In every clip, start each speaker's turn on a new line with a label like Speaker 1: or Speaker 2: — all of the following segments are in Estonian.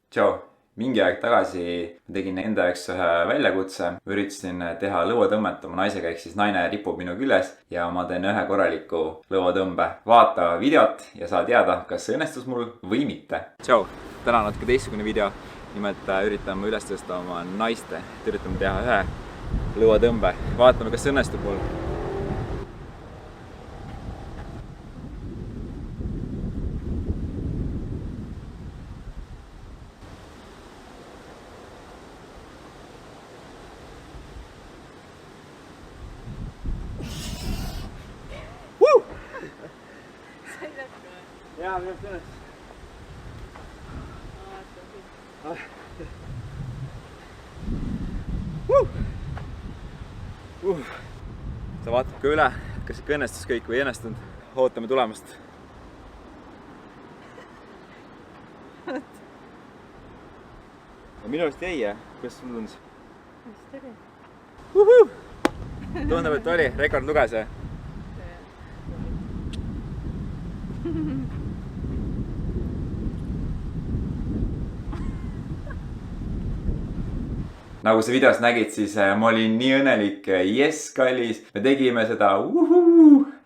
Speaker 1: Tšau, mingi aeg tagasi tegin enda jaoks ühe väljakutse. Üritasin teha lõuatõmmet oma naisega, ehk siis naine ripub minu küljes ja ma teen ühe korraliku lõuatõmbe. Vaata videot ja saa teada, kas see õnnestus mul või mitte. Tšau, täna natuke teistsugune video. Nimelt üritame üles tõsta oma naiste. Üritame teha ühe lõuatõmbe. Vaatame, kas see õnnestub mul. Jaa, minu arust õnnestus. Sa vaatad ka üle, kas ikka õnnestus kõik või ei õnnestunud. Ootame tulemust. Minu arust jäi, kuidas sul tundus? Tundub, et oli, rekord luges. Nagu sa videos nägid, siis ma olin nii õnnelik, yes, kallis, me tegime seda,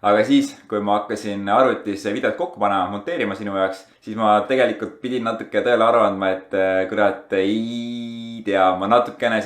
Speaker 1: Aga siis, kui ma hakkasin arvutis videot kokku panema, monteerima sinu jaoks, siis ma tegelikult pidin natuke tõele aru andma, et kurat ei tea, ma natukene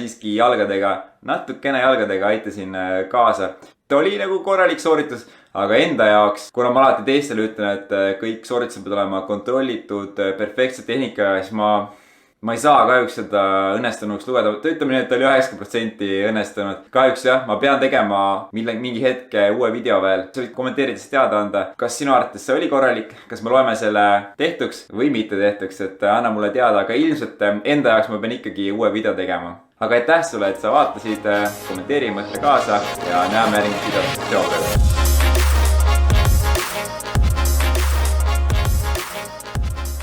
Speaker 1: jalgadega aitasin kaasa. Ta oli nagu korralik sooritus, aga enda jaoks, kuna ma alati teistele ütlen, et kõik sooritused peavad olema kontrollitud perfektse tehnikaga, siis ma ei saa kahjuks seda õnnestunuks lugeda. Ütleme nii, et oli 90% õnnestunud. Kahjuks jah, ma pean tegema mingi hetke uue video veel. Sa võid kommenteerides teada anda, kas sinu arvates see oli korralik, kas me loeme selle tehtuks või mitte tehtuks, et anna mulle teada. Aga ilmselt enda jaoks ma pean ikkagi uue video tegema. Aga aitäh sulle, et sa vaatasid, kommenteeri, mõtle kaasa ja näeme järgmist videot. Tšau!